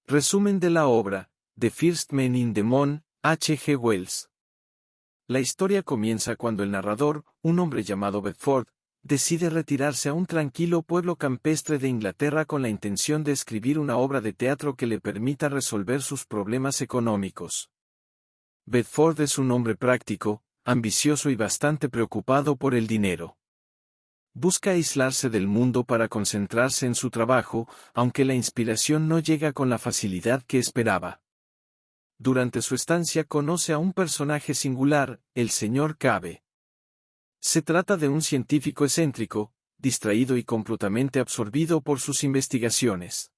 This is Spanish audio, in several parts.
Resumen de la obra, The First Man in the Moon, H. G. Wells. La historia comienza cuando el narrador, un hombre llamado Bedford, decide retirarse a un tranquilo pueblo campestre de Inglaterra con la intención de escribir una obra de teatro que le permita resolver sus problemas económicos. Bedford es un hombre práctico, ambicioso y bastante preocupado por el dinero. Busca aislarse del mundo para concentrarse en su trabajo, aunque la inspiración no llega con la facilidad que esperaba. Durante su estancia conoce a un personaje singular, el Sr. Cave. Se trata de un científico excéntrico, distraído y completamente absorbido por sus investigaciones.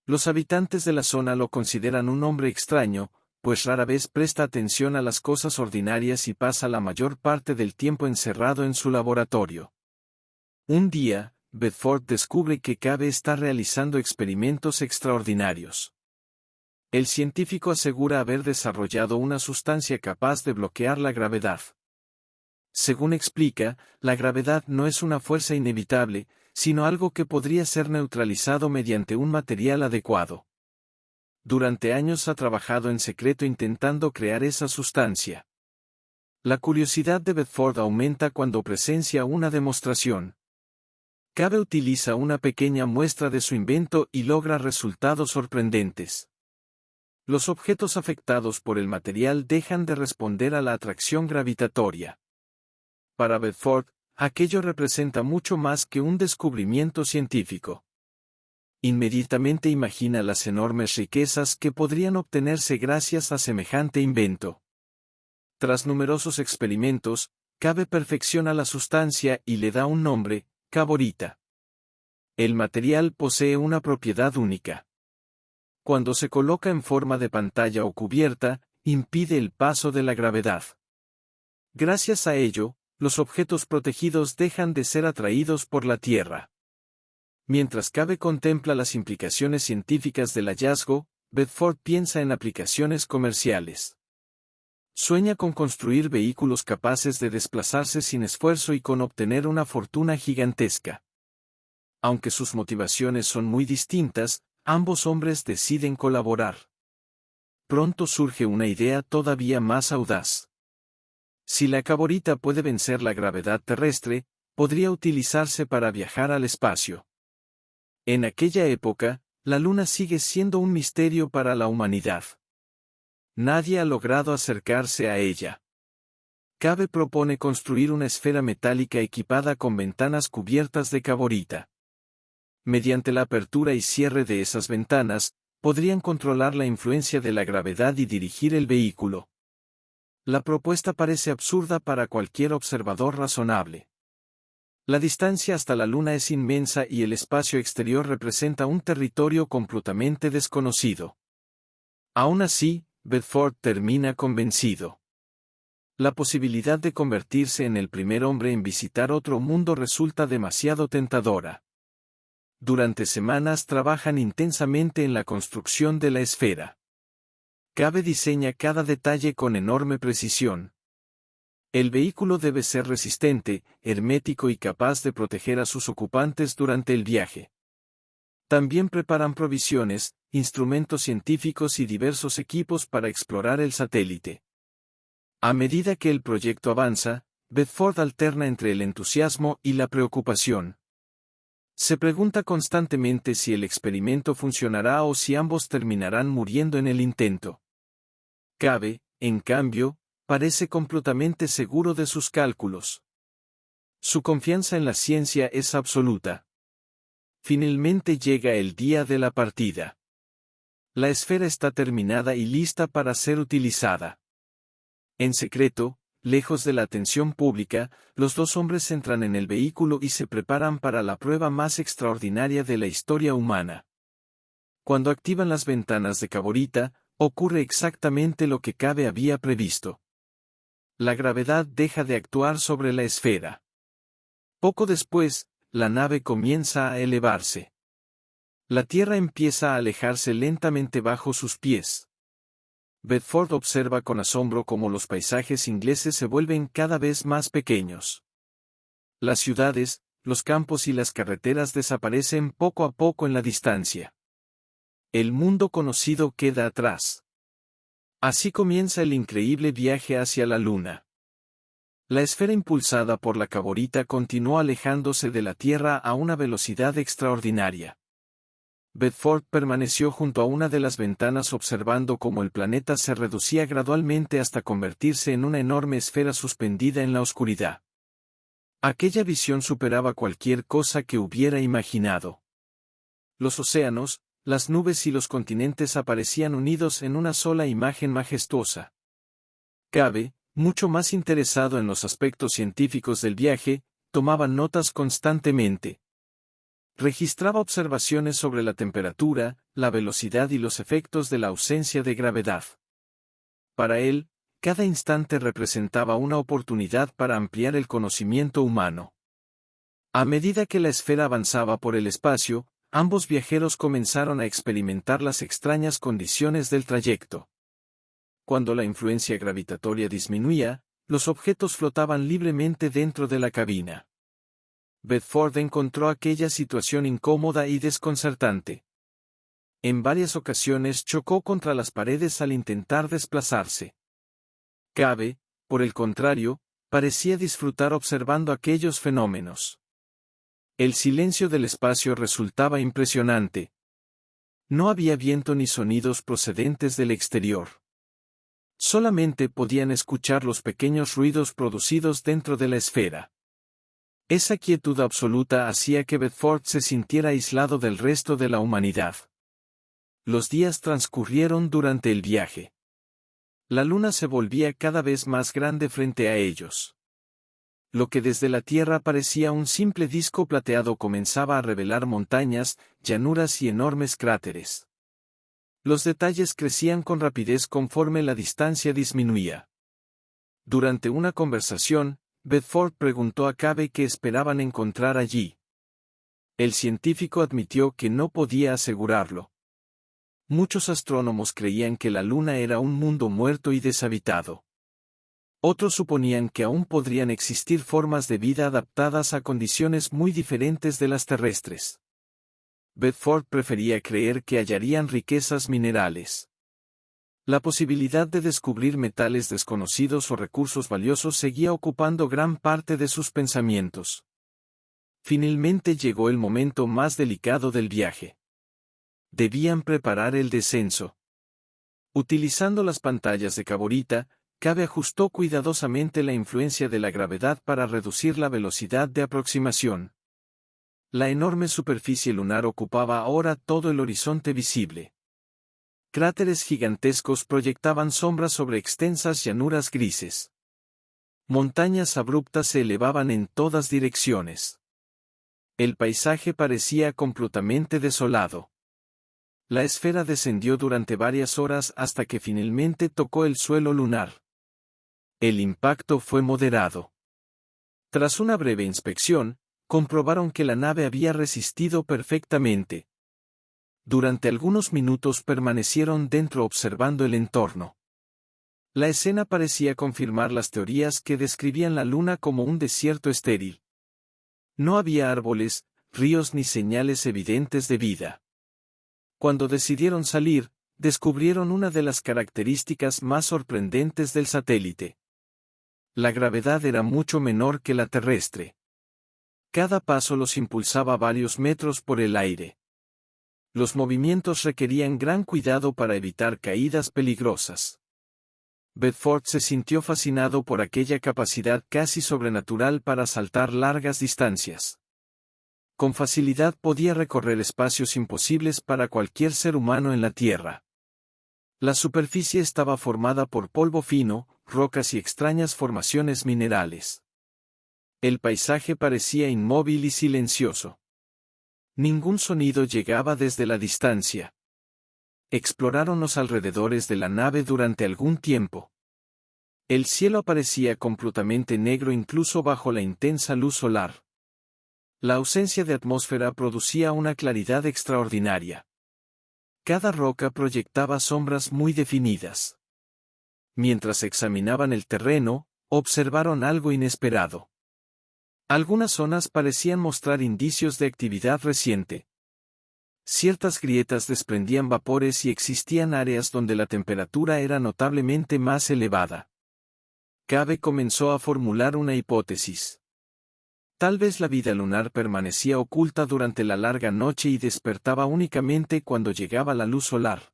Los habitantes de la zona lo consideran un hombre extraño, pues rara vez presta atención a las cosas ordinarias y pasa la mayor parte del tiempo encerrado en su laboratorio. Un día, Bedford descubre que Cave está realizando experimentos extraordinarios. El científico asegura haber desarrollado una sustancia capaz de bloquear la gravedad. Según explica, la gravedad no es una fuerza inevitable, sino algo que podría ser neutralizado mediante un material adecuado. Durante años ha trabajado en secreto intentando crear esa sustancia. La curiosidad de Bedford aumenta cuando presencia una demostración. Cave utiliza una pequeña muestra de su invento y logra resultados sorprendentes. Los objetos afectados por el material dejan de responder a la atracción gravitatoria. Para Bedford, aquello representa mucho más que un descubrimiento científico. Inmediatamente imagina las enormes riquezas que podrían obtenerse gracias a semejante invento. Tras numerosos experimentos, Cave perfecciona la sustancia y le da un nombre, cavorita. El material posee una propiedad única. Cuando se coloca en forma de pantalla o cubierta, impide el paso de la gravedad. Gracias a ello, los objetos protegidos dejan de ser atraídos por la Tierra. Mientras Cave contempla las implicaciones científicas del hallazgo, Bedford piensa en aplicaciones comerciales. Sueña con construir vehículos capaces de desplazarse sin esfuerzo y con obtener una fortuna gigantesca. Aunque sus motivaciones son muy distintas, ambos hombres deciden colaborar. Pronto surge una idea todavía más audaz. Si la cavorita puede vencer la gravedad terrestre, podría utilizarse para viajar al espacio. En aquella época, la Luna sigue siendo un misterio para la humanidad. Nadie ha logrado acercarse a ella. Cave propone construir una esfera metálica equipada con ventanas cubiertas de cavorita. Mediante la apertura y cierre de esas ventanas, podrían controlar la influencia de la gravedad y dirigir el vehículo. La propuesta parece absurda para cualquier observador razonable. La distancia hasta la Luna es inmensa y el espacio exterior representa un territorio completamente desconocido. Aún así, Bedford termina convencido. La posibilidad de convertirse en el primer hombre en visitar otro mundo resulta demasiado tentadora. Durante semanas trabajan intensamente en la construcción de la esfera. Cave diseña cada detalle con enorme precisión. El vehículo debe ser resistente, hermético y capaz de proteger a sus ocupantes durante el viaje. También preparan provisiones, instrumentos científicos y diversos equipos para explorar el satélite. A medida que el proyecto avanza, Bedford alterna entre el entusiasmo y la preocupación. Se pregunta constantemente si el experimento funcionará o si ambos terminarán muriendo en el intento. Cave, en cambio, parece completamente seguro de sus cálculos. Su confianza en la ciencia es absoluta. Finalmente llega el día de la partida. La esfera está terminada y lista para ser utilizada. En secreto, lejos de la atención pública, los dos hombres entran en el vehículo y se preparan para la prueba más extraordinaria de la historia humana. Cuando activan las ventanas de cavorita, ocurre exactamente lo que Cave había previsto. La gravedad deja de actuar sobre la esfera. Poco después, la nave comienza a elevarse. La Tierra empieza a alejarse lentamente bajo sus pies. Bedford observa con asombro cómo los paisajes ingleses se vuelven cada vez más pequeños. Las ciudades, los campos y las carreteras desaparecen poco a poco en la distancia. El mundo conocido queda atrás. Así comienza el increíble viaje hacia la Luna. La esfera impulsada por la caborita continuó alejándose de la Tierra a una velocidad extraordinaria. Bedford permaneció junto a una de las ventanas observando cómo el planeta se reducía gradualmente hasta convertirse en una enorme esfera suspendida en la oscuridad. Aquella visión superaba cualquier cosa que hubiera imaginado. Los océanos, las nubes y los continentes aparecían unidos en una sola imagen majestuosa. Cave, mucho más interesado en los aspectos científicos del viaje, tomaba notas constantemente. Registraba observaciones sobre la temperatura, la velocidad y los efectos de la ausencia de gravedad. Para él, cada instante representaba una oportunidad para ampliar el conocimiento humano. A medida que la esfera avanzaba por el espacio, ambos viajeros comenzaron a experimentar las extrañas condiciones del trayecto. Cuando la influencia gravitatoria disminuía, los objetos flotaban libremente dentro de la cabina. Bedford encontró aquella situación incómoda y desconcertante. En varias ocasiones chocó contra las paredes al intentar desplazarse. Cave, por el contrario, parecía disfrutar observando aquellos fenómenos. El silencio del espacio resultaba impresionante. No había viento ni sonidos procedentes del exterior. Solamente podían escuchar los pequeños ruidos producidos dentro de la esfera. Esa quietud absoluta hacía que Bedford se sintiera aislado del resto de la humanidad. Los días transcurrieron durante el viaje. La luna se volvía cada vez más grande frente a ellos. Lo que desde la Tierra parecía un simple disco plateado comenzaba a revelar montañas, llanuras y enormes cráteres. Los detalles crecían con rapidez conforme la distancia disminuía. Durante una conversación, Bedford preguntó a Cave qué esperaban encontrar allí. El científico admitió que no podía asegurarlo. Muchos astrónomos creían que la Luna era un mundo muerto y deshabitado. Otros suponían que aún podrían existir formas de vida adaptadas a condiciones muy diferentes de las terrestres. Bedford prefería creer que hallarían riquezas minerales. La posibilidad de descubrir metales desconocidos o recursos valiosos seguía ocupando gran parte de sus pensamientos. Finalmente llegó el momento más delicado del viaje. Debían preparar el descenso. Utilizando las pantallas de caborita, Cave ajustó cuidadosamente la influencia de la gravedad para reducir la velocidad de aproximación. La enorme superficie lunar ocupaba ahora todo el horizonte visible. Cráteres gigantescos proyectaban sombras sobre extensas llanuras grises. Montañas abruptas se elevaban en todas direcciones. El paisaje parecía completamente desolado. La esfera descendió durante varias horas hasta que finalmente tocó el suelo lunar. El impacto fue moderado. Tras una breve inspección, comprobaron que la nave había resistido perfectamente. Durante algunos minutos permanecieron dentro observando el entorno. La escena parecía confirmar las teorías que describían la Luna como un desierto estéril. No había árboles, ríos ni señales evidentes de vida. Cuando decidieron salir, descubrieron una de las características más sorprendentes del satélite. La gravedad era mucho menor que la terrestre. Cada paso los impulsaba varios metros por el aire. Los movimientos requerían gran cuidado para evitar caídas peligrosas. Bedford se sintió fascinado por aquella capacidad casi sobrenatural para saltar largas distancias. Con facilidad podía recorrer espacios imposibles para cualquier ser humano en la Tierra. La superficie estaba formada por polvo fino, rocas y extrañas formaciones minerales. El paisaje parecía inmóvil y silencioso. Ningún sonido llegaba desde la distancia. Exploraron los alrededores de la nave durante algún tiempo. El cielo aparecía completamente negro incluso bajo la intensa luz solar. La ausencia de atmósfera producía una claridad extraordinaria. Cada roca proyectaba sombras muy definidas. Mientras examinaban el terreno, observaron algo inesperado. Algunas zonas parecían mostrar indicios de actividad reciente. Ciertas grietas desprendían vapores y existían áreas donde la temperatura era notablemente más elevada. Cabe comenzó a formular una hipótesis. Tal vez la vida lunar permanecía oculta durante la larga noche y despertaba únicamente cuando llegaba la luz solar.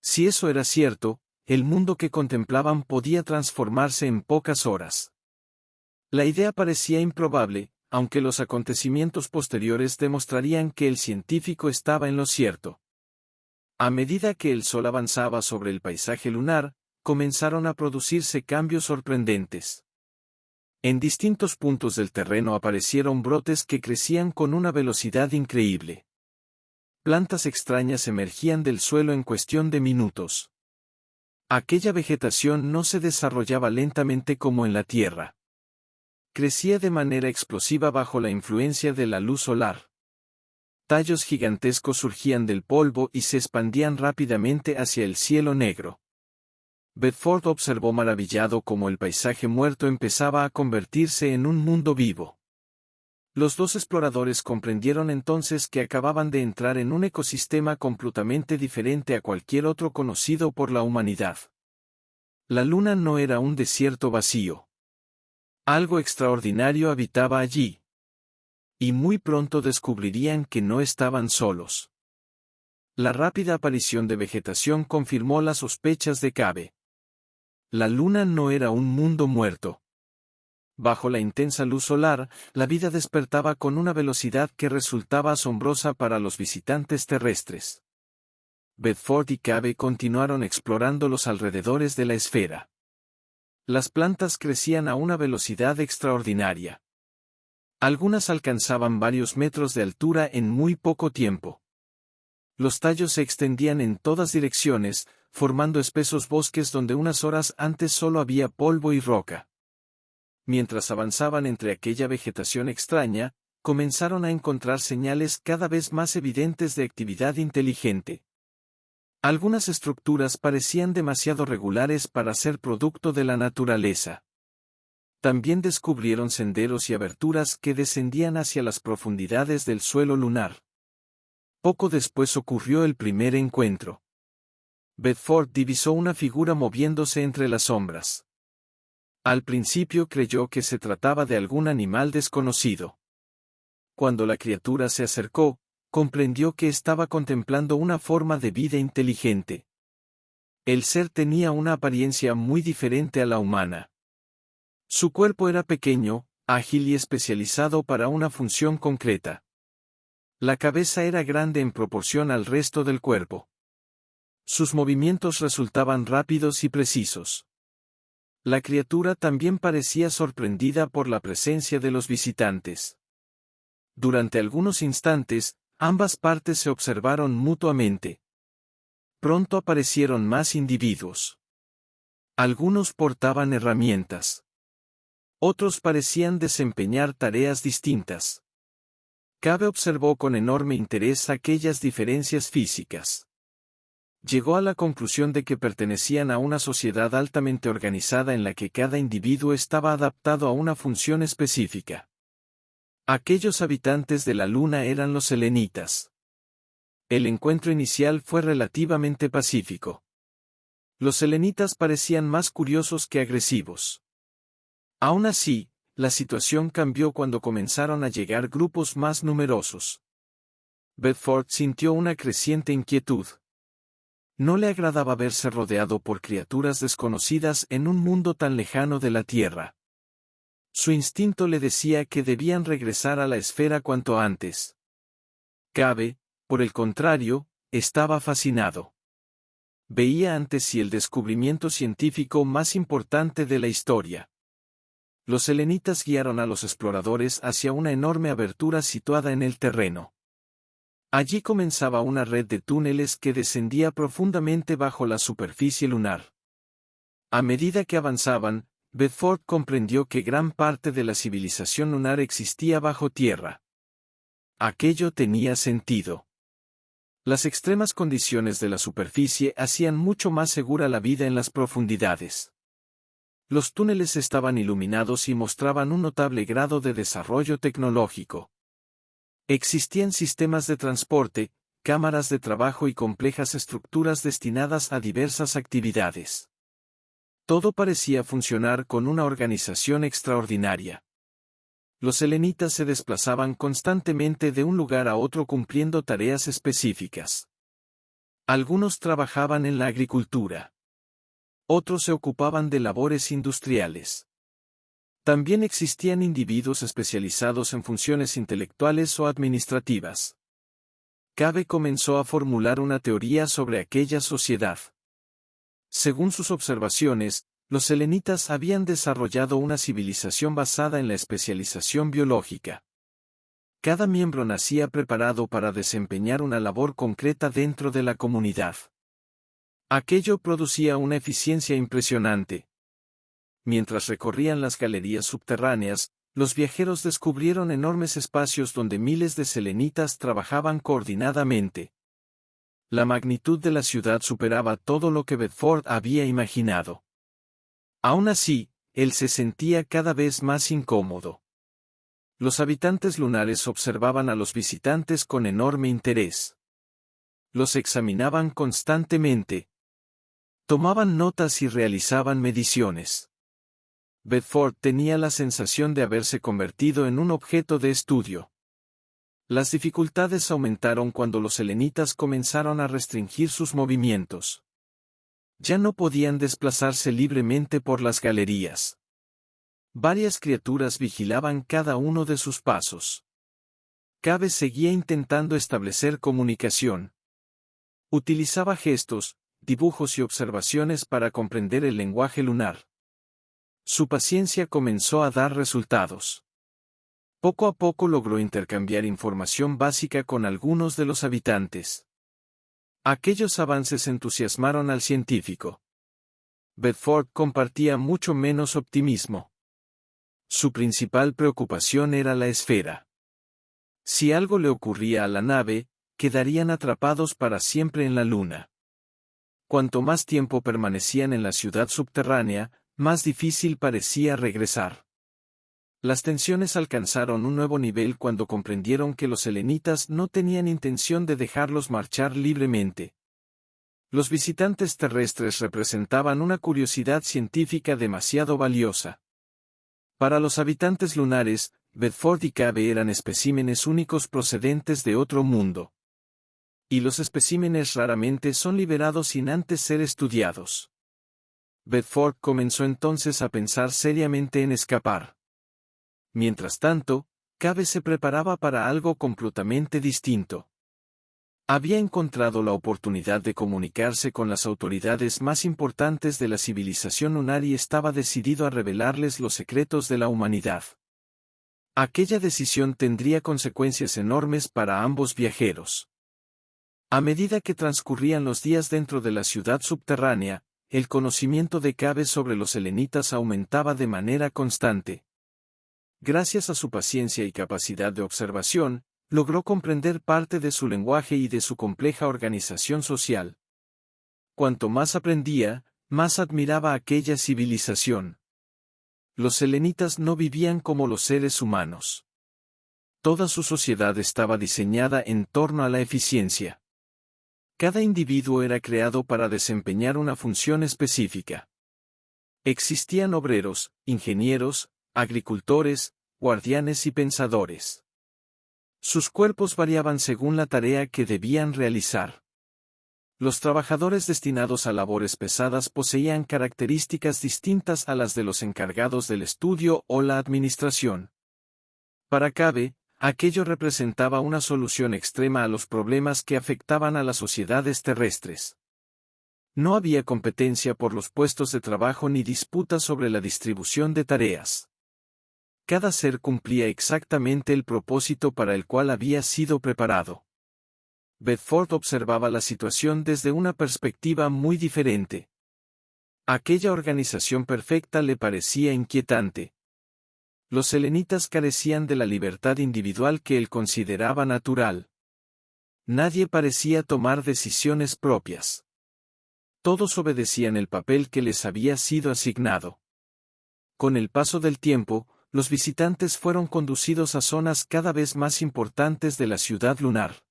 Si eso era cierto, el mundo que contemplaban podía transformarse en pocas horas. La idea parecía improbable, aunque los acontecimientos posteriores demostrarían que el científico estaba en lo cierto. A medida que el Sol avanzaba sobre el paisaje lunar, comenzaron a producirse cambios sorprendentes. En distintos puntos del terreno aparecieron brotes que crecían con una velocidad increíble. Plantas extrañas emergían del suelo en cuestión de minutos. Aquella vegetación no se desarrollaba lentamente como en la Tierra. Crecía de manera explosiva bajo la influencia de la luz solar. Tallos gigantescos surgían del polvo y se expandían rápidamente hacia el cielo negro. Bedford observó maravillado cómo el paisaje muerto empezaba a convertirse en un mundo vivo. Los dos exploradores comprendieron entonces que acababan de entrar en un ecosistema completamente diferente a cualquier otro conocido por la humanidad. La luna no era un desierto vacío. Algo extraordinario habitaba allí. Y muy pronto descubrirían que no estaban solos. La rápida aparición de vegetación confirmó las sospechas de Cabe. La luna no era un mundo muerto. Bajo la intensa luz solar, la vida despertaba con una velocidad que resultaba asombrosa para los visitantes terrestres. Bedford y Cabe continuaron explorando los alrededores de la esfera. Las plantas crecían a una velocidad extraordinaria. Algunas alcanzaban varios metros de altura en muy poco tiempo. Los tallos se extendían en todas direcciones, formando espesos bosques donde unas horas antes solo había polvo y roca. Mientras avanzaban entre aquella vegetación extraña, comenzaron a encontrar señales cada vez más evidentes de actividad inteligente. Algunas estructuras parecían demasiado regulares para ser producto de la naturaleza. También descubrieron senderos y aberturas que descendían hacia las profundidades del suelo lunar. Poco después ocurrió el primer encuentro. Bedford divisó una figura moviéndose entre las sombras. Al principio creyó que se trataba de algún animal desconocido. Cuando la criatura se acercó, comprendió que estaba contemplando una forma de vida inteligente. El ser tenía una apariencia muy diferente a la humana. Su cuerpo era pequeño, ágil y especializado para una función concreta. La cabeza era grande en proporción al resto del cuerpo. Sus movimientos resultaban rápidos y precisos. La criatura también parecía sorprendida por la presencia de los visitantes. Durante algunos instantes, ambas partes se observaron mutuamente. Pronto aparecieron más individuos. Algunos portaban herramientas. Otros parecían desempeñar tareas distintas. Cabe observó con enorme interés aquellas diferencias físicas. Llegó a la conclusión de que pertenecían a una sociedad altamente organizada en la que cada individuo estaba adaptado a una función específica. Aquellos habitantes de la luna eran los selenitas. El encuentro inicial fue relativamente pacífico. Los selenitas parecían más curiosos que agresivos. Aún así, la situación cambió cuando comenzaron a llegar grupos más numerosos. Bedford sintió una creciente inquietud. No le agradaba verse rodeado por criaturas desconocidas en un mundo tan lejano de la Tierra. Su instinto le decía que debían regresar a la esfera cuanto antes. Cabe, por el contrario, estaba fascinado. Veía ante sí el descubrimiento científico más importante de la historia. Los selenitas guiaron a los exploradores hacia una enorme abertura situada en el terreno. Allí comenzaba una red de túneles que descendía profundamente bajo la superficie lunar. A medida que avanzaban, Bedford comprendió que gran parte de la civilización lunar existía bajo tierra. Aquello tenía sentido. Las extremas condiciones de la superficie hacían mucho más segura la vida en las profundidades. Los túneles estaban iluminados y mostraban un notable grado de desarrollo tecnológico. Existían sistemas de transporte, cámaras de trabajo y complejas estructuras destinadas a diversas actividades. Todo parecía funcionar con una organización extraordinaria. Los selenitas se desplazaban constantemente de un lugar a otro cumpliendo tareas específicas. Algunos trabajaban en la agricultura. Otros se ocupaban de labores industriales. También existían individuos especializados en funciones intelectuales o administrativas. Cabe comenzó a formular una teoría sobre aquella sociedad. Según sus observaciones, los selenitas habían desarrollado una civilización basada en la especialización biológica. Cada miembro nacía preparado para desempeñar una labor concreta dentro de la comunidad. Aquello producía una eficiencia impresionante. Mientras recorrían las galerías subterráneas, los viajeros descubrieron enormes espacios donde miles de selenitas trabajaban coordinadamente. La magnitud de la ciudad superaba todo lo que Bedford había imaginado. Aún así, él se sentía cada vez más incómodo. Los habitantes lunares observaban a los visitantes con enorme interés. Los examinaban constantemente. Tomaban notas y realizaban mediciones. Bedford tenía la sensación de haberse convertido en un objeto de estudio. Las dificultades aumentaron cuando los selenitas comenzaron a restringir sus movimientos. Ya no podían desplazarse libremente por las galerías. Varias criaturas vigilaban cada uno de sus pasos. Cabe seguía intentando establecer comunicación. Utilizaba gestos, dibujos y observaciones para comprender el lenguaje lunar. Su paciencia comenzó a dar resultados. Poco a poco logró intercambiar información básica con algunos de los habitantes. Aquellos avances entusiasmaron al científico. Bedford compartía mucho menos optimismo. Su principal preocupación era la esfera. Si algo le ocurría a la nave, quedarían atrapados para siempre en la luna. Cuanto más tiempo permanecían en la ciudad subterránea, más difícil parecía regresar. Las tensiones alcanzaron un nuevo nivel cuando comprendieron que los selenitas no tenían intención de dejarlos marchar libremente. Los visitantes terrestres representaban una curiosidad científica demasiado valiosa. Para los habitantes lunares, Bedford y Cabe eran especímenes únicos procedentes de otro mundo. Y los especímenes raramente son liberados sin antes ser estudiados. Bedford comenzó entonces a pensar seriamente en escapar. Mientras tanto, Cabe se preparaba para algo completamente distinto. Había encontrado la oportunidad de comunicarse con las autoridades más importantes de la civilización lunar y estaba decidido a revelarles los secretos de la humanidad. Aquella decisión tendría consecuencias enormes para ambos viajeros. A medida que transcurrían los días dentro de la ciudad subterránea, el conocimiento de Cabe sobre los selenitas aumentaba de manera constante. Gracias a su paciencia y capacidad de observación, logró comprender parte de su lenguaje y de su compleja organización social. Cuanto más aprendía, más admiraba aquella civilización. Los selenitas no vivían como los seres humanos. Toda su sociedad estaba diseñada en torno a la eficiencia. Cada individuo era creado para desempeñar una función específica. Existían obreros, ingenieros, agricultores, guardianes y pensadores. Sus cuerpos variaban según la tarea que debían realizar. Los trabajadores destinados a labores pesadas poseían características distintas a las de los encargados del estudio o la administración. Para Cabe, aquello representaba una solución extrema a los problemas que afectaban a las sociedades terrestres. No había competencia por los puestos de trabajo ni disputa sobre la distribución de tareas. Cada ser cumplía exactamente el propósito para el cual había sido preparado. Bedford observaba la situación desde una perspectiva muy diferente. Aquella organización perfecta le parecía inquietante. Los selenitas carecían de la libertad individual que él consideraba natural. Nadie parecía tomar decisiones propias. Todos obedecían el papel que les había sido asignado. Con el paso del tiempo, los visitantes fueron conducidos a zonas cada vez más importantes de la ciudad lunar.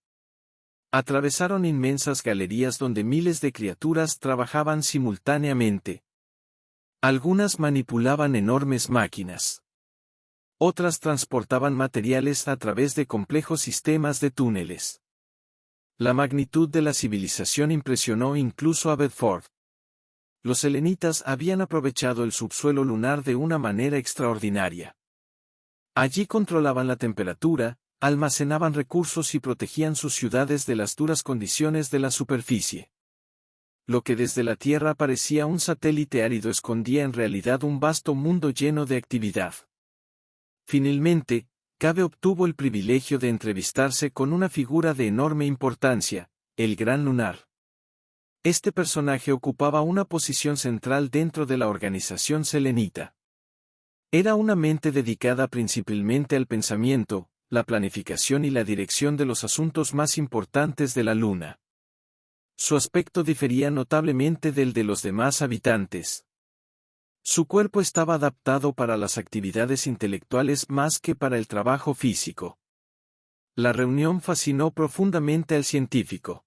Atravesaron inmensas galerías donde miles de criaturas trabajaban simultáneamente. Algunas manipulaban enormes máquinas. Otras transportaban materiales a través de complejos sistemas de túneles. La magnitud de la civilización impresionó incluso a Bedford. Los selenitas habían aprovechado el subsuelo lunar de una manera extraordinaria. Allí controlaban la temperatura, almacenaban recursos y protegían sus ciudades de las duras condiciones de la superficie. Lo que desde la Tierra parecía un satélite árido escondía en realidad un vasto mundo lleno de actividad. Finalmente, Cave obtuvo el privilegio de entrevistarse con una figura de enorme importancia, el Gran Lunar. Este personaje ocupaba una posición central dentro de la organización selenita. Era una mente dedicada principalmente al pensamiento, la planificación y la dirección de los asuntos más importantes de la Luna. Su aspecto difería notablemente del de los demás habitantes. Su cuerpo estaba adaptado para las actividades intelectuales más que para el trabajo físico. La reunión fascinó profundamente al científico.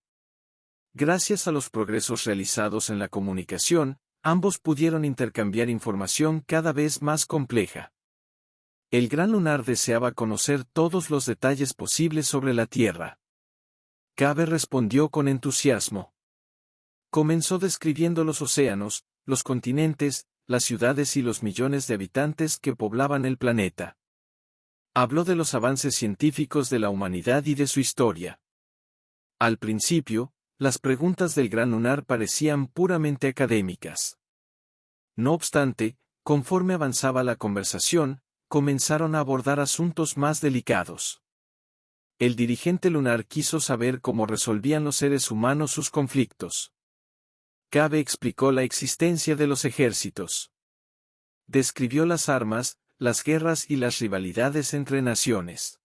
Gracias a los progresos realizados en la comunicación, ambos pudieron intercambiar información cada vez más compleja. El Gran Lunar deseaba conocer todos los detalles posibles sobre la Tierra. Cave respondió con entusiasmo. Comenzó describiendo los océanos, los continentes, las ciudades y los millones de habitantes que poblaban el planeta. Habló de los avances científicos de la humanidad y de su historia. Al principio, las preguntas del Gran Lunar parecían puramente académicas. No obstante, conforme avanzaba la conversación, comenzaron a abordar asuntos más delicados. El dirigente lunar quiso saber cómo resolvían los seres humanos sus conflictos. Cave explicó la existencia de los ejércitos. Describió las armas, las guerras y las rivalidades entre naciones.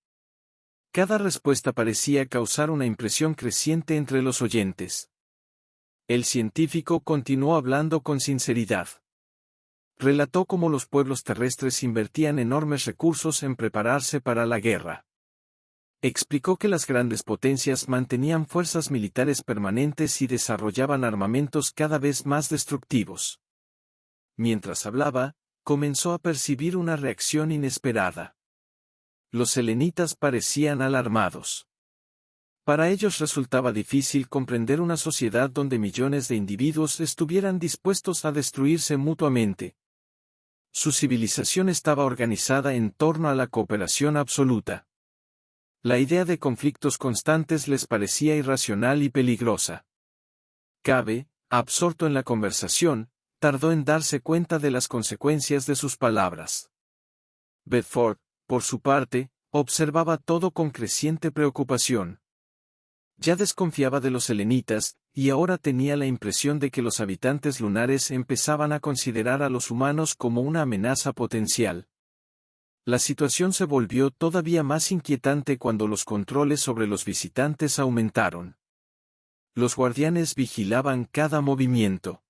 Cada respuesta parecía causar una impresión creciente entre los oyentes. El científico continuó hablando con sinceridad. Relató cómo los pueblos terrestres invertían enormes recursos en prepararse para la guerra. Explicó que las grandes potencias mantenían fuerzas militares permanentes y desarrollaban armamentos cada vez más destructivos. Mientras hablaba, comenzó a percibir una reacción inesperada. Los selenitas parecían alarmados. Para ellos resultaba difícil comprender una sociedad donde millones de individuos estuvieran dispuestos a destruirse mutuamente. Su civilización estaba organizada en torno a la cooperación absoluta. La idea de conflictos constantes les parecía irracional y peligrosa. Cave, absorto en la conversación, tardó en darse cuenta de las consecuencias de sus palabras. Bedford, por su parte, observaba todo con creciente preocupación. Ya desconfiaba de los selenitas, y ahora tenía la impresión de que los habitantes lunares empezaban a considerar a los humanos como una amenaza potencial. La situación se volvió todavía más inquietante cuando los controles sobre los visitantes aumentaron. Los guardianes vigilaban cada movimiento.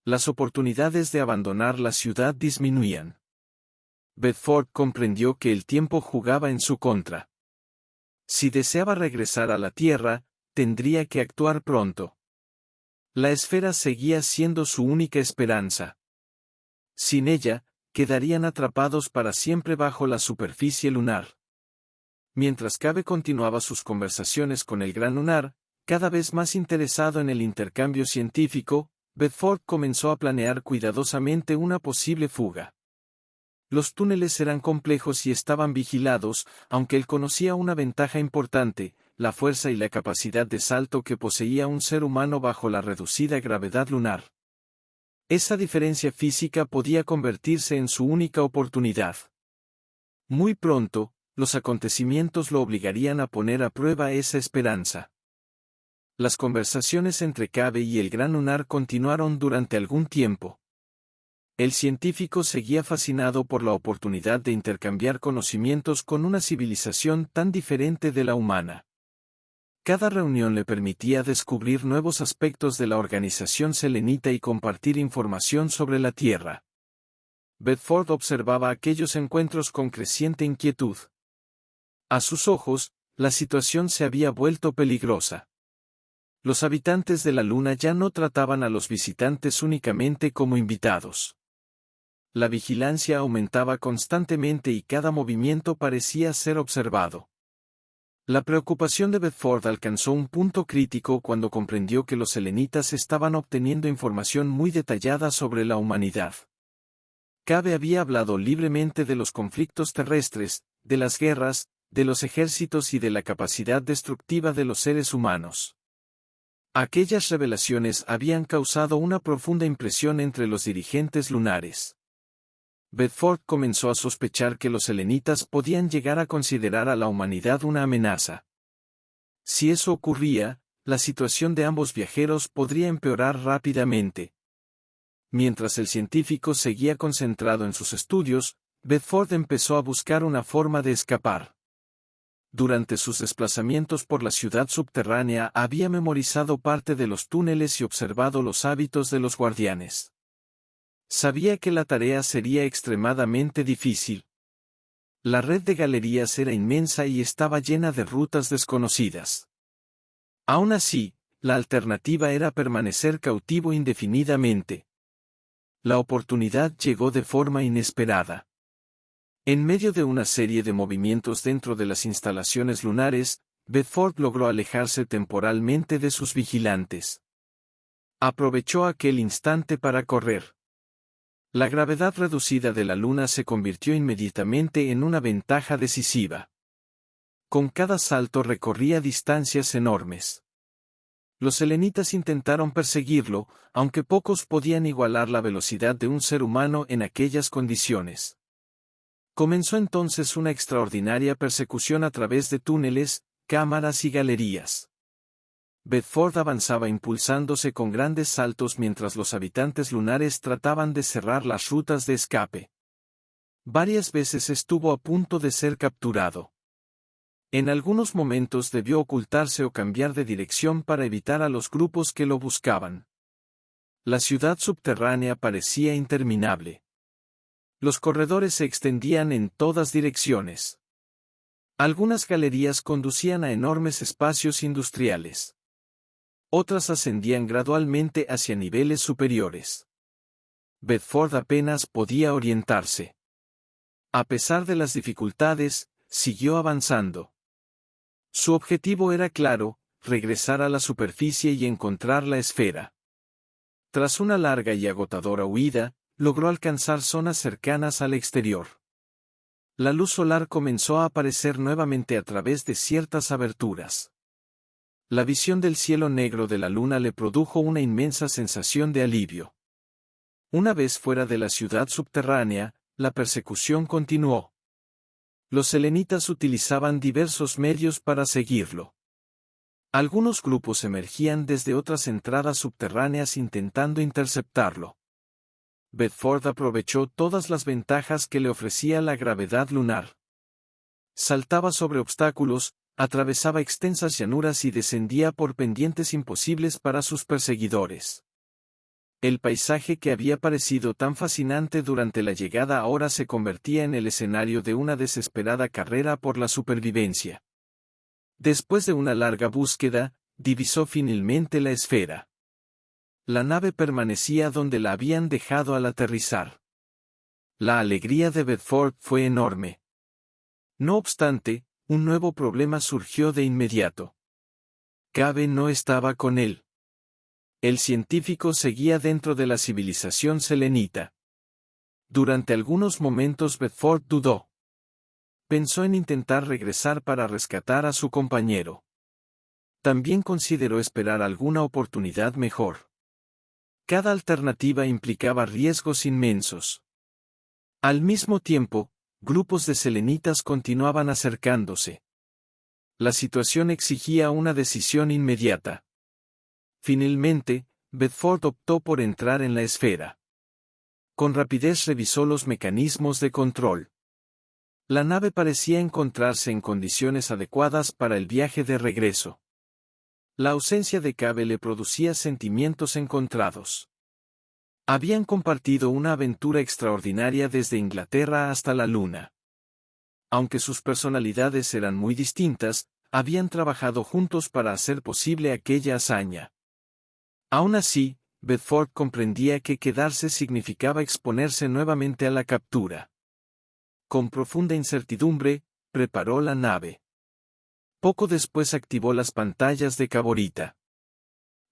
Las oportunidades de abandonar la ciudad disminuían. Bedford comprendió que el tiempo jugaba en su contra. Si deseaba regresar a la Tierra, tendría que actuar pronto. La esfera seguía siendo su única esperanza. Sin ella, quedarían atrapados para siempre bajo la superficie lunar. Mientras Cave continuaba sus conversaciones con el Gran Lunar, cada vez más interesado en el intercambio científico, Bedford comenzó a planear cuidadosamente una posible fuga. Los túneles eran complejos y estaban vigilados, aunque él conocía una ventaja importante, la fuerza y la capacidad de salto que poseía un ser humano bajo la reducida gravedad lunar. Esa diferencia física podía convertirse en su única oportunidad. Muy pronto, los acontecimientos lo obligarían a poner a prueba esa esperanza. Las conversaciones entre Cave y el Gran Lunar continuaron durante algún tiempo. El científico seguía fascinado por la oportunidad de intercambiar conocimientos con una civilización tan diferente de la humana. Cada reunión le permitía descubrir nuevos aspectos de la organización selenita y compartir información sobre la Tierra. Bedford observaba aquellos encuentros con creciente inquietud. A sus ojos, la situación se había vuelto peligrosa. Los habitantes de la Luna ya no trataban a los visitantes únicamente como invitados. La vigilancia aumentaba constantemente y cada movimiento parecía ser observado. La preocupación de Bedford alcanzó un punto crítico cuando comprendió que los selenitas estaban obteniendo información muy detallada sobre la humanidad. Cabe había hablado libremente de los conflictos terrestres, de las guerras, de los ejércitos y de la capacidad destructiva de los seres humanos. Aquellas revelaciones habían causado una profunda impresión entre los dirigentes lunares. Bedford comenzó a sospechar que los selenitas podían llegar a considerar a la humanidad una amenaza. Si eso ocurría, la situación de ambos viajeros podría empeorar rápidamente. Mientras el científico seguía concentrado en sus estudios, Bedford empezó a buscar una forma de escapar. Durante sus desplazamientos por la ciudad subterránea había memorizado parte de los túneles y observado los hábitos de los guardianes. Sabía que la tarea sería extremadamente difícil. La red de galerías era inmensa y estaba llena de rutas desconocidas. Aún así, la alternativa era permanecer cautivo indefinidamente. La oportunidad llegó de forma inesperada. En medio de una serie de movimientos dentro de las instalaciones lunares, Bedford logró alejarse temporalmente de sus vigilantes. Aprovechó aquel instante para correr. La gravedad reducida de la Luna se convirtió inmediatamente en una ventaja decisiva. Con cada salto recorría distancias enormes. Los selenitas intentaron perseguirlo, aunque pocos podían igualar la velocidad de un ser humano en aquellas condiciones. Comenzó entonces una extraordinaria persecución a través de túneles, cámaras y galerías. Bedford avanzaba impulsándose con grandes saltos mientras los habitantes lunares trataban de cerrar las rutas de escape. Varias veces estuvo a punto de ser capturado. En algunos momentos debió ocultarse o cambiar de dirección para evitar a los grupos que lo buscaban. La ciudad subterránea parecía interminable. Los corredores se extendían en todas direcciones. Algunas galerías conducían a enormes espacios industriales. Otras ascendían gradualmente hacia niveles superiores. Bedford apenas podía orientarse. A pesar de las dificultades, siguió avanzando. Su objetivo era claro: regresar a la superficie y encontrar la esfera. Tras una larga y agotadora huida, logró alcanzar zonas cercanas al exterior. La luz solar comenzó a aparecer nuevamente a través de ciertas aberturas. La visión del cielo negro de la Luna le produjo una inmensa sensación de alivio. Una vez fuera de la ciudad subterránea, la persecución continuó. Los selenitas utilizaban diversos medios para seguirlo. Algunos grupos emergían desde otras entradas subterráneas intentando interceptarlo. Bedford aprovechó todas las ventajas que le ofrecía la gravedad lunar. Saltaba sobre obstáculos, atravesaba extensas llanuras y descendía por pendientes imposibles para sus perseguidores. El paisaje que había parecido tan fascinante durante la llegada ahora se convertía en el escenario de una desesperada carrera por la supervivencia. Después de una larga búsqueda, divisó finalmente la esfera. La nave permanecía donde la habían dejado al aterrizar. La alegría de Bedford fue enorme. No obstante, un nuevo problema surgió de inmediato. Cave no estaba con él. El científico seguía dentro de la civilización selenita. Durante algunos momentos Bedford dudó. Pensó en intentar regresar para rescatar a su compañero. También consideró esperar alguna oportunidad mejor. Cada alternativa implicaba riesgos inmensos. Al mismo tiempo, grupos de selenitas continuaban acercándose. La situación exigía una decisión inmediata. Finalmente, Bedford optó por entrar en la esfera. Con rapidez revisó los mecanismos de control. La nave parecía encontrarse en condiciones adecuadas para el viaje de regreso. La ausencia de Cave le producía sentimientos encontrados. Habían compartido una aventura extraordinaria desde Inglaterra hasta la Luna. Aunque sus personalidades eran muy distintas, habían trabajado juntos para hacer posible aquella hazaña. Aún así, Bedford comprendía que quedarse significaba exponerse nuevamente a la captura. Con profunda incertidumbre, preparó la nave. Poco después activó las pantallas de Cavorita.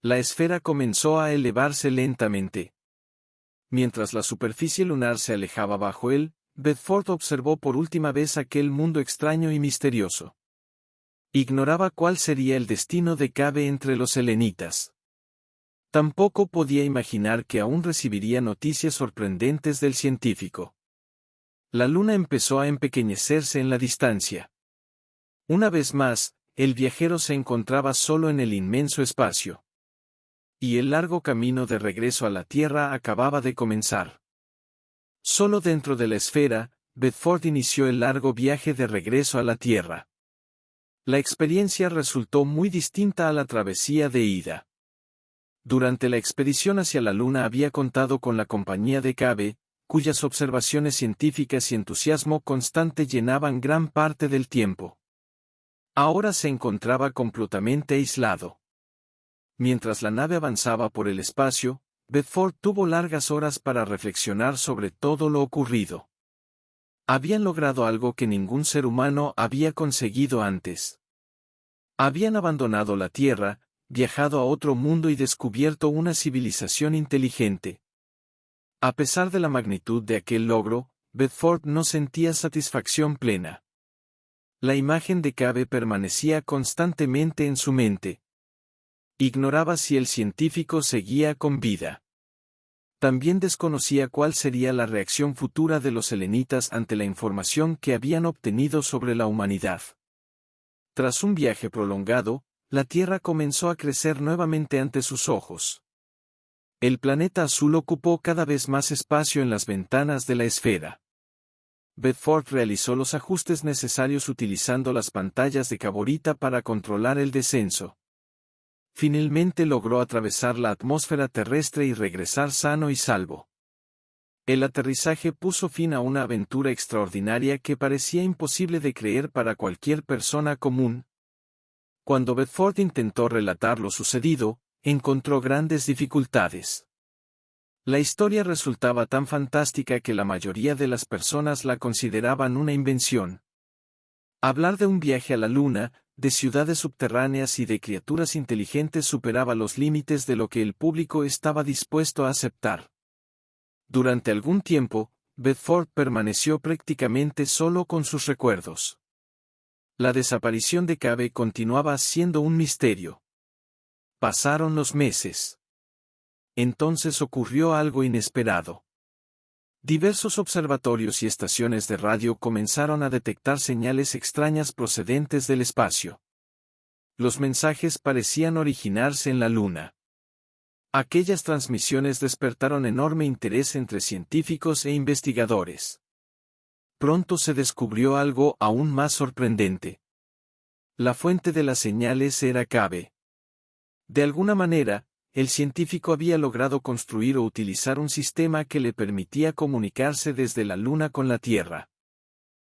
La esfera comenzó a elevarse lentamente. Mientras la superficie lunar se alejaba bajo él, Bedford observó por última vez aquel mundo extraño y misterioso. Ignoraba cuál sería el destino de Cave entre los selenitas. Tampoco podía imaginar que aún recibiría noticias sorprendentes del científico. La luna empezó a empequeñecerse en la distancia. Una vez más, el viajero se encontraba solo en el inmenso espacio. Y el largo camino de regreso a la Tierra acababa de comenzar. Solo dentro de la esfera, Bedford inició el largo viaje de regreso a la Tierra. La experiencia resultó muy distinta a la travesía de ida. Durante la expedición hacia la Luna había contado con la compañía de Cave, cuyas observaciones científicas y entusiasmo constante llenaban gran parte del tiempo. Ahora se encontraba completamente aislado. Mientras la nave avanzaba por el espacio, Bedford tuvo largas horas para reflexionar sobre todo lo ocurrido. Habían logrado algo que ningún ser humano había conseguido antes. Habían abandonado la Tierra, viajado a otro mundo y descubierto una civilización inteligente. A pesar de la magnitud de aquel logro, Bedford no sentía satisfacción plena. La imagen de Cave permanecía constantemente en su mente. Ignoraba si el científico seguía con vida. También desconocía cuál sería la reacción futura de los selenitas ante la información que habían obtenido sobre la humanidad. Tras un viaje prolongado, la Tierra comenzó a crecer nuevamente ante sus ojos. El planeta azul ocupó cada vez más espacio en las ventanas de la esfera. Bedford realizó los ajustes necesarios utilizando las pantallas de Cavorita para controlar el descenso. Finalmente logró atravesar la atmósfera terrestre y regresar sano y salvo. El aterrizaje puso fin a una aventura extraordinaria que parecía imposible de creer para cualquier persona común. Cuando Bedford intentó relatar lo sucedido, encontró grandes dificultades. La historia resultaba tan fantástica que la mayoría de las personas la consideraban una invención. Hablar de un viaje a la Luna, de ciudades subterráneas y de criaturas inteligentes superaba los límites de lo que el público estaba dispuesto a aceptar. Durante algún tiempo, Bedford permaneció prácticamente solo con sus recuerdos. La desaparición de Cave continuaba siendo un misterio. Pasaron los meses. Entonces ocurrió algo inesperado. Diversos observatorios y estaciones de radio comenzaron a detectar señales extrañas procedentes del espacio. Los mensajes parecían originarse en la Luna. Aquellas transmisiones despertaron enorme interés entre científicos e investigadores. Pronto se descubrió algo aún más sorprendente. La fuente de las señales era Cave. De alguna manera, el científico había logrado construir o utilizar un sistema que le permitía comunicarse desde la Luna con la Tierra.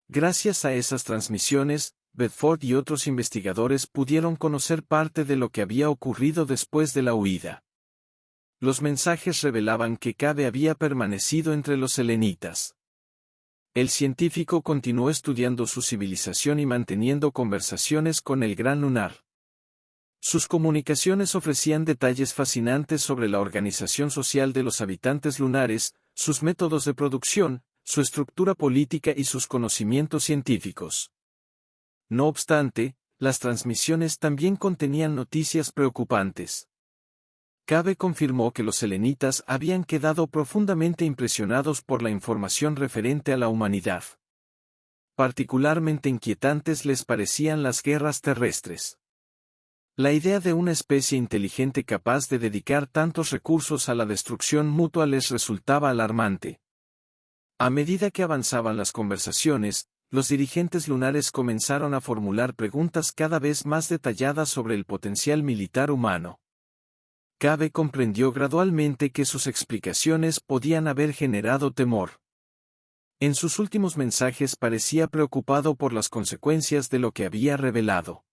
Gracias a esas transmisiones, Bedford y otros investigadores pudieron conocer parte de lo que había ocurrido después de la huida. Los mensajes revelaban que Cave había permanecido entre los selenitas. El científico continuó estudiando su civilización y manteniendo conversaciones con el Gran Lunar. Sus comunicaciones ofrecían detalles fascinantes sobre la organización social de los habitantes lunares, sus métodos de producción, su estructura política y sus conocimientos científicos. No obstante, las transmisiones también contenían noticias preocupantes. Cave confirmó que los selenitas habían quedado profundamente impresionados por la información referente a la humanidad. Particularmente inquietantes les parecían las guerras terrestres. La idea de una especie inteligente capaz de dedicar tantos recursos a la destrucción mutua les resultaba alarmante. A medida que avanzaban las conversaciones, los dirigentes lunares comenzaron a formular preguntas cada vez más detalladas sobre el potencial militar humano. Cave comprendió gradualmente que sus explicaciones podían haber generado temor. En sus últimos mensajes parecía preocupado por las consecuencias de lo que había revelado.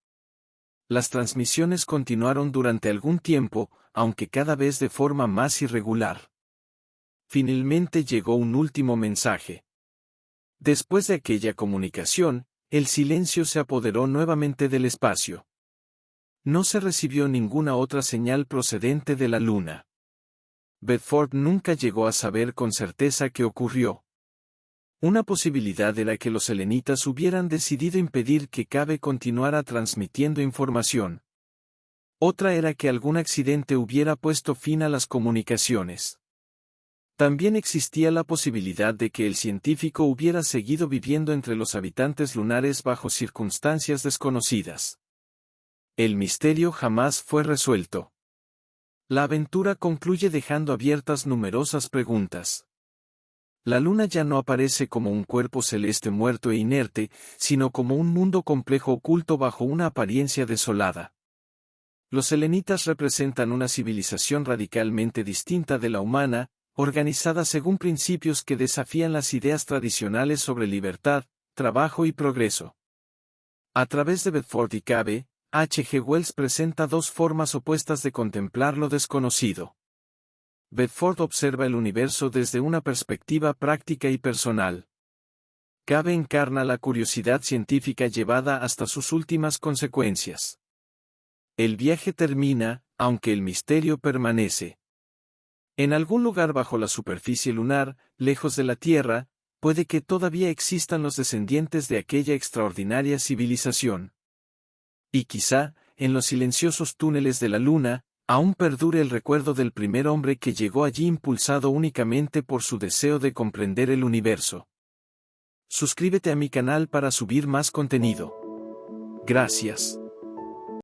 Las transmisiones continuaron durante algún tiempo, aunque cada vez de forma más irregular. Finalmente llegó un último mensaje. Después de aquella comunicación, el silencio se apoderó nuevamente del espacio. No se recibió ninguna otra señal procedente de la luna. Bedford nunca llegó a saber con certeza qué ocurrió. Una posibilidad era que los selenitas hubieran decidido impedir que Cave continuara transmitiendo información. Otra era que algún accidente hubiera puesto fin a las comunicaciones. También existía la posibilidad de que el científico hubiera seguido viviendo entre los habitantes lunares bajo circunstancias desconocidas. El misterio jamás fue resuelto. La aventura concluye dejando abiertas numerosas preguntas. La luna ya no aparece como un cuerpo celeste muerto e inerte, sino como un mundo complejo oculto bajo una apariencia desolada. Los selenitas representan una civilización radicalmente distinta de la humana, organizada según principios que desafían las ideas tradicionales sobre libertad, trabajo y progreso. A través de Bedford y Cave, H. G. Wells presenta dos formas opuestas de contemplar lo desconocido. Bedford observa el universo desde una perspectiva práctica y personal. Cave encarna la curiosidad científica llevada hasta sus últimas consecuencias. El viaje termina, aunque el misterio permanece. En algún lugar bajo la superficie lunar, lejos de la Tierra, puede que todavía existan los descendientes de aquella extraordinaria civilización. Y quizá, en los silenciosos túneles de la Luna, aún perdure el recuerdo del primer hombre que llegó allí impulsado únicamente por su deseo de comprender el universo. Suscríbete a mi canal para subir más contenido. Gracias.